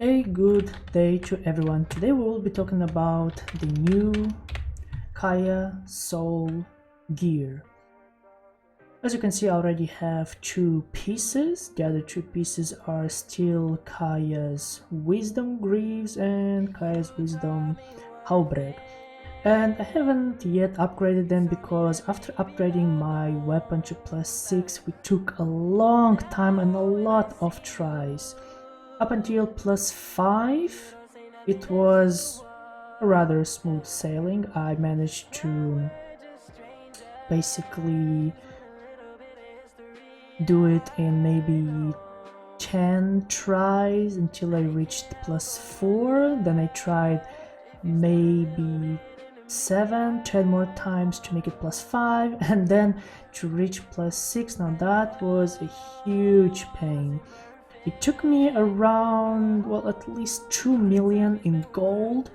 A good day to everyone. Today we will be talking about the new Kaya Soul gear. As you can see, I already have two pieces. The other two pieces are still Kaya's Wisdom Greaves and Kaya's Wisdom Halbreg. And I haven't yet upgraded them because after upgrading my weapon to +6, we took a long time and a lot of tries. Up until +5, it was a rather smooth sailing. I managed to basically do it in maybe 10 tries until I reached +4. Then I tried maybe 10 more times to make it +5, and then to reach +6. Now that was a huge pain. It took me around, well, at least 2 million in gold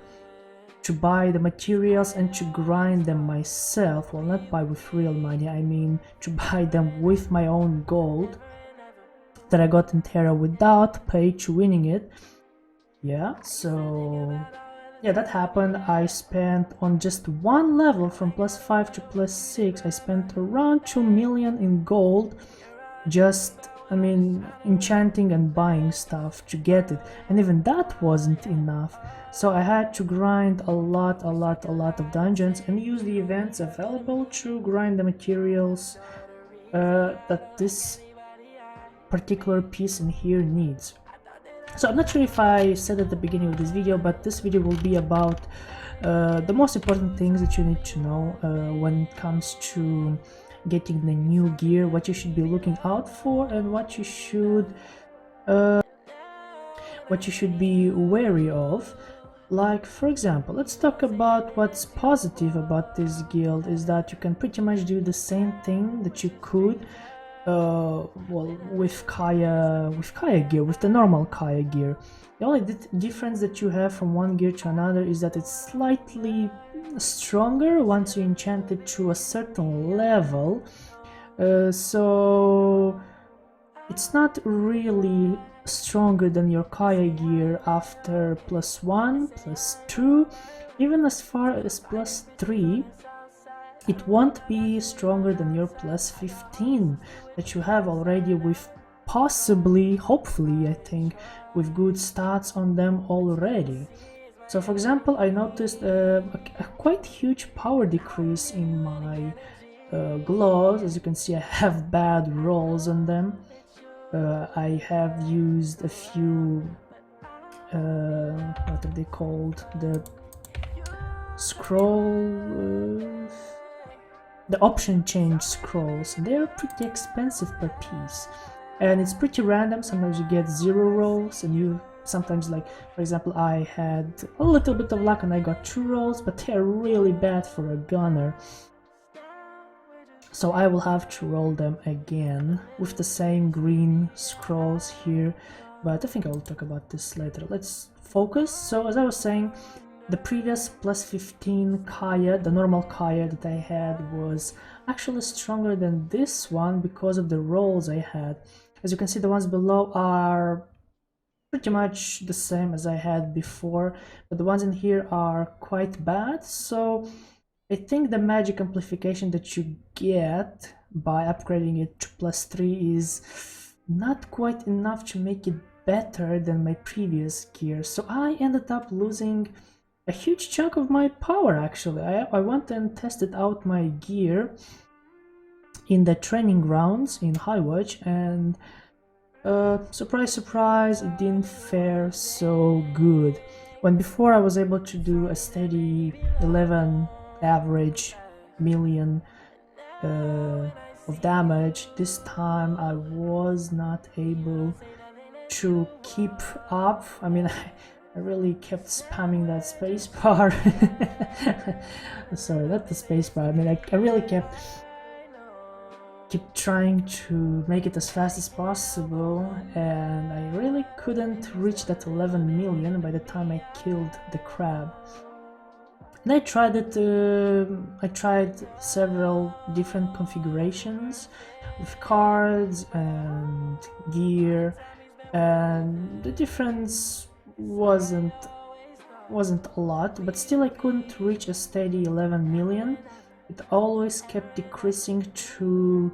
to buy the materials and to grind them myself. Well, not buy with real money, I mean to buy them with my own gold that I got in TERA without pay to winning it. Yeah, so yeah, that happened. I spent on just one level from +5 to +6, I spent around 2 million in gold just enchanting and buying stuff to get it, and even that wasn't enough. So I had to grind a lot of dungeons and use the events available to grind the materials that this particular piece in here needs. So I'm not sure if I said at the beginning of this video, but this video will be about the most important things that you need to know when it comes to getting the new gear, what you should be looking out for, and what you should be wary of. Like, for example, let's talk about what's positive about this guild is that you can pretty much do the same thing that you could well, with Kaya gear, with the normal Kaya gear. The only difference that you have from one gear to another is that it's slightly stronger once you enchant it to a certain level. So it's not really stronger than your Kaya gear after +1, +2, even as far as +3. It won't be stronger than your +15 that you have already with possibly, hopefully, I think, with good stats on them already. So for example, I noticed a quite huge power decrease in my gloves. As you can see, I have bad rolls on them. I have used a few, what are they called? The scroll... the option change scrolls. They're pretty expensive per piece, and it's pretty random. Sometimes you get 0 rolls, and you sometimes, like for example, I had a little bit of luck and I got 2 rolls, but they're really bad for a gunner, so I will have to roll them again with the same green scrolls here, but I think I will talk about this later. Let's focus. So as I was saying, the previous +15 Kaya, the normal Kaya that I had, was actually stronger than this one because of the rolls I had. As you can see, the ones below are pretty much the same as I had before, but the ones in here are quite bad. So I think the magic amplification that you get by upgrading it to +3 is not quite enough to make it better than my previous gear. So I ended up losing a huge chunk of my power. Actually, I went and tested out my gear in the training grounds in Highwatch, and surprise surprise, it didn't fare so good. When before I was able to do a steady 11 average million of damage, this time I was not able to keep up. I mean, I really kept spamming that spacebar. Sorry, not the spacebar. I mean, I really kept trying to make it as fast as possible, and I really couldn't reach that 11 million by the time I killed the crab. And I tried it. I tried several different configurations with cards and gear, and the difference wasn't a lot, but still I couldn't reach a steady 11 million. It always kept decreasing to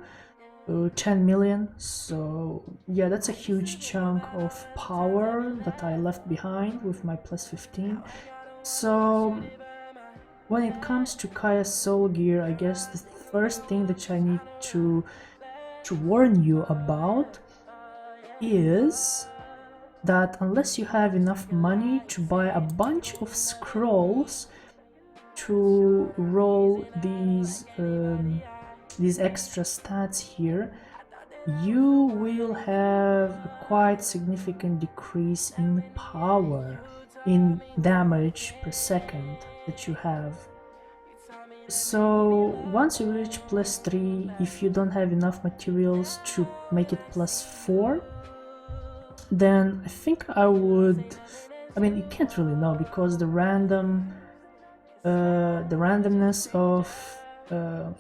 10 million, so yeah, that's a huge chunk of power that I left behind with my plus 15. So when it comes to Kaya's soul gear, I guess the first thing that I need to warn you about is that unless you have enough money to buy a bunch of scrolls to roll these extra stats here, you will have a quite significant decrease in power, in damage per second that you have. So once you reach plus 3, if you don't have enough materials to make it plus 4, then I think I mean, you can't really know because the randomness of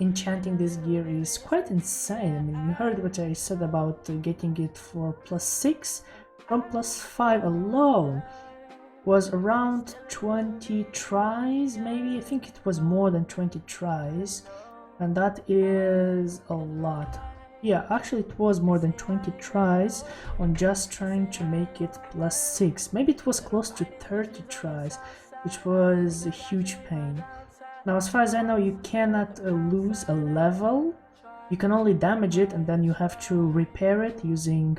enchanting this gear is quite insane. I mean, you heard what I said about getting it for plus 6. From plus 5 alone was around 20 tries, maybe. I think it was more than 20 tries, and that is a lot. Yeah, actually it was more than 20 tries on just trying to make it plus 6. Maybe it was close to 30 tries, which was a huge pain. Now, as far as I know, you cannot lose a level. You can only damage it, and then you have to repair it using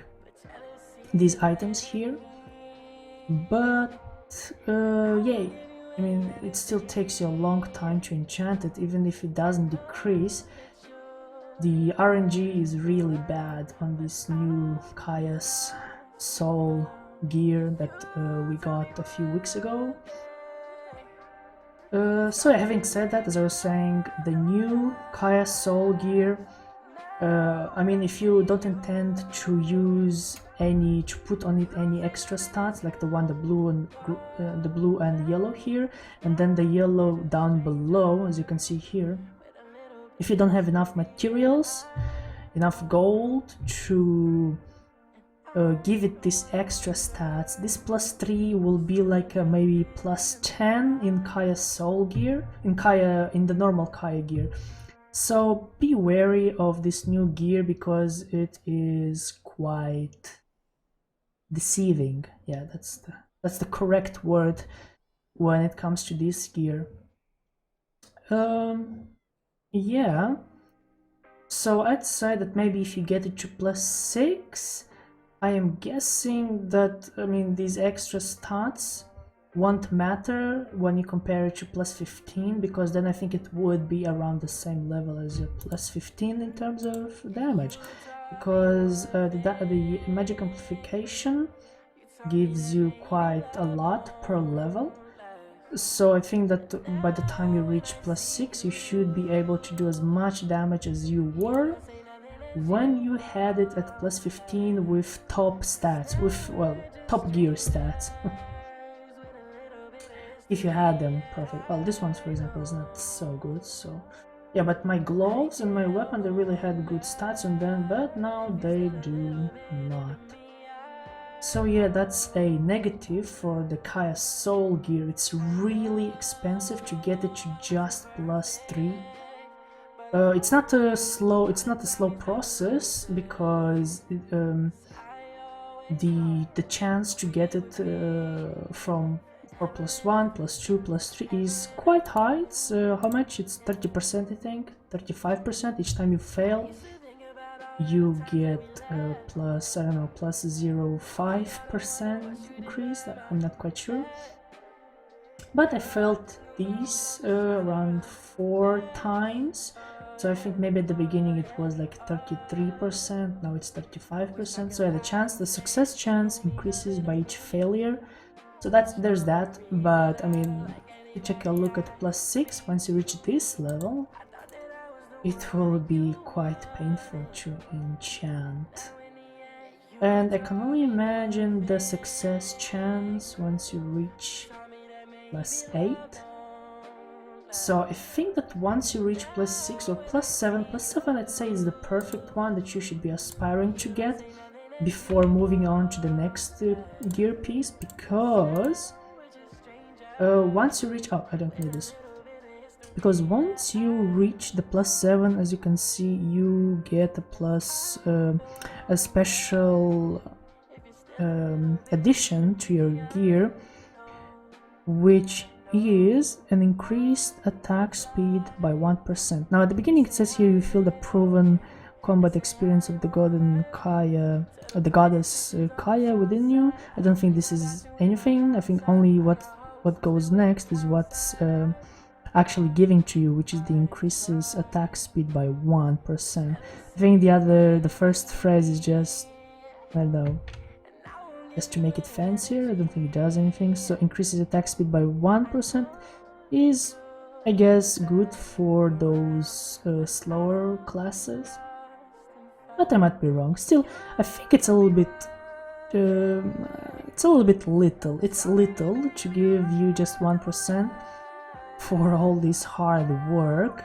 these items here. But yeah, I mean, it still takes you a long time to enchant it, even if it doesn't decrease. The RNG is really bad on this new Kaya's soul gear that we got a few weeks ago. So having said that, as I was saying, the new Kaya's soul gear, I mean, if you don't intend to put on it any extra stats, like the blue and yellow here, and then the yellow down below, as you can see here, if you don't have enough materials, enough gold to give it these extra stats, this plus 3 will be like maybe plus 10 in Kaya's soul gear, in the normal Kaya gear. So be wary of this new gear because it is quite deceiving. Yeah, that's the correct word when it comes to this gear. Yeah. So I'd say that maybe if you get it to plus 6, I am guessing that, I mean, these extra stats won't matter when you compare it to plus 15, because then I think it would be around the same level as a plus 15 in terms of damage, because the magic amplification gives you quite a lot per level. So I think that by the time you reach plus 6, you should be able to do as much damage as you were when you had it at plus 15 with top stats, well, top gear stats. If you had them, perfect. Well, this one, for example, is not so good, so yeah, but my gloves and my weapon, they really had good stats on them, but now they do not. So yeah, that's a negative for the Kaya soul gear. It's really expensive to get it to just plus 3. It's not a slow process, because the chance to get it from for plus 1, plus 2, plus 3 is quite high. It's how much? It's 30%, I think, 35%. Each time you fail, you get plus, I don't know, plus 0.5% increase. I'm not quite sure. But I failed these around 4 times. So I think maybe at the beginning it was like 33%, now it's 35%. So yeah, the success chance increases by each failure. So there's that, but I mean, you take a look at plus 6, once you reach this level, it will be quite painful to enchant. And I can only imagine the success chance once you reach plus 8. So I think that once you reach plus 6 or plus 7 I'd say is the perfect one that you should be aspiring to get. before moving on to the next gear piece, because once you reach, oh, I don't need this, because once you reach the +7, as you can see, you get a plus a special addition to your gear, which is an increased attack speed by 1%. Now at the beginning it says here you feel the proven combat experience of the goddess Kaya within you. I don't think this is anything. I think only what goes next is what's actually giving to you, which is the increases attack speed by 1%. I think the first phrase is just, I don't know, just to make it fancier. I don't think it does anything. So increases attack speed by 1% is, I guess, good for those slower classes, but I might be wrong. Still, I think it's a little bit little. It's little to give you just 1% for all this hard work.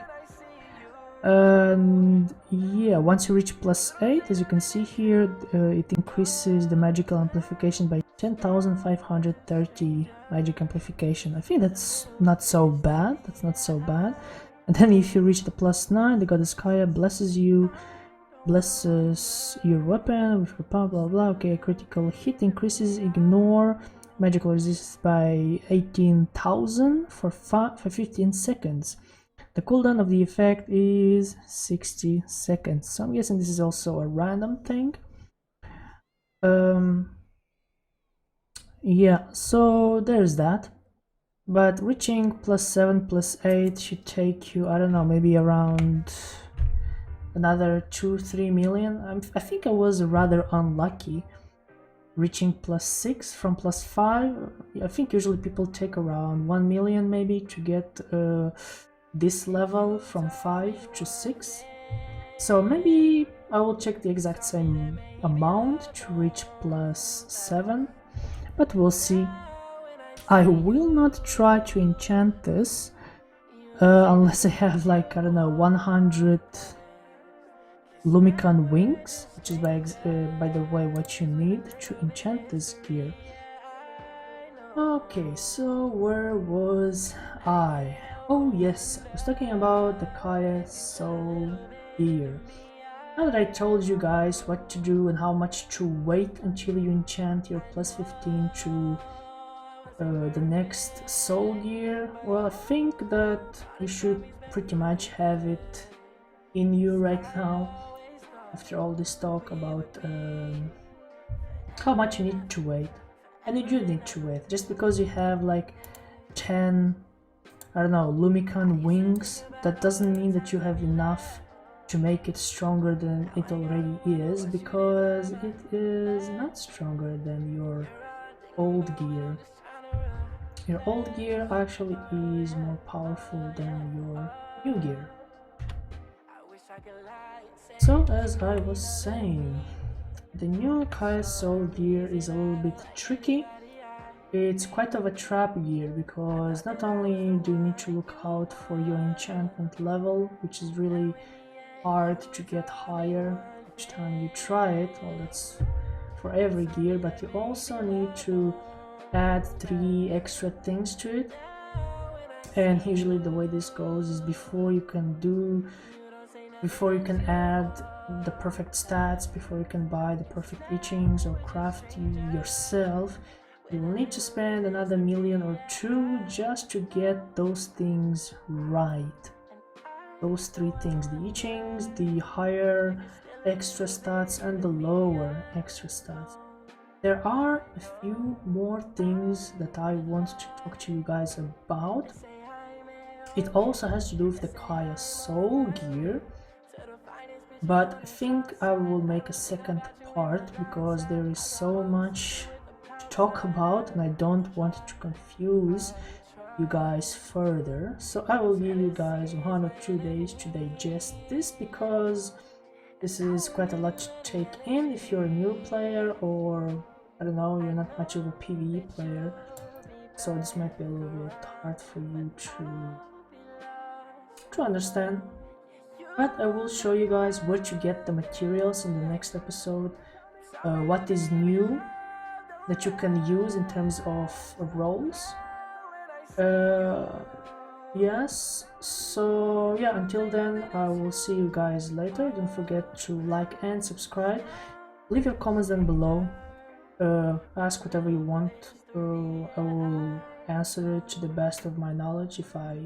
And yeah, once you reach +8, as you can see here, it increases the magical amplification by 10,530 magic amplification. I think that's not so bad. And then if you reach the +9, the goddess Kaya blesses your weapon with her power, blah blah. Okay, critical hit increases ignore magical resistance by 18,000 for 15 seconds. The cooldown of the effect is 60 seconds. So I'm guessing this is also a random thing. Yeah, so there's that. But reaching +7, +8 should take you, I don't know, maybe around another 2-3 million. I think I was rather unlucky reaching +6 from +5. I think usually people take around 1 million maybe to get this level from 5 to 6. So maybe I will check the exact same amount to reach +7, but we'll see. I will not try to enchant this unless I have, like, I don't know, 100 Lumicon wings, which is by the way what you need to enchant this gear. Okay, so where was I? Oh yes, I was talking about the Kaya Soul gear. Now that I told you guys what to do and how much to wait until you enchant your +15 to the next soul gear, well, I think that you should pretty much have it in you right now, after all this talk about how much you need to wait. And you do need to wait. Just because you have like 10, I don't know, Lumicon wings, that doesn't mean that you have enough to make it stronger than it already is, because it is not stronger than your old gear. Your old gear actually is more powerful than your new gear. So as I was saying, the new Kaya Soul gear is a little bit tricky. It's quite of a trap gear, because not only do you need to look out for your enchantment level, which is really hard to get higher each time you try it, well, that's for every gear, but you also need to add 3 extra things to it. And usually the way this goes is before you can add the perfect stats, before you can buy the perfect itchings or craft yourself, you will need to spend another million or 2 just to get those things right. Those 3 things: the itchings, the higher extra stats, and the lower extra stats. There are a few more things that I want to talk to you guys about. It also has to do with the Kaya Soul gear, but I think I will make a second part, because there is so much to talk about and I don't want to confuse you guys further. So I will give you guys 1 or 2 days to digest this, because this is quite a lot to take in if you're a new player, or I don't know, you're not much of a PvE player. So this might be a little bit hard for you to understand. But I will show you guys where to get the materials in the next episode. what is new that you can use in terms of roles. Yes, so yeah, until then, I will see you guys later. Don't forget to like and subscribe. Leave your comments down below. Ask whatever you want. I will answer it to the best of my knowledge if I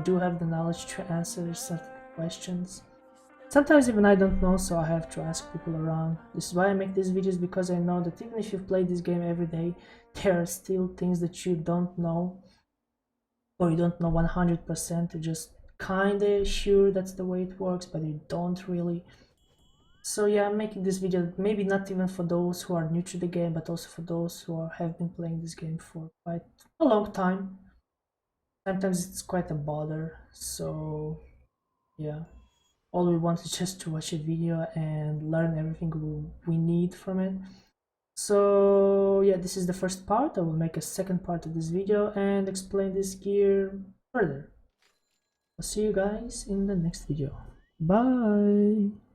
do have the knowledge to answer certain questions. Sometimes even I don't know, so I have to ask people around. This is why I make these videos, because I know that even if you've played this game every day, there are still things that you don't know, or you don't know 100%. You're just kinda sure that's the way it works, but you don't really. So yeah, I'm making this video maybe not even for those who are new to the game, but also for those who have been playing this game for quite a long time. Sometimes it's quite a bother, so yeah. All we want is just to watch a video and learn everything we need from it. So yeah, this is the first part. I will make a second part of this video and explain this gear further. I'll see you guys in the next video. Bye!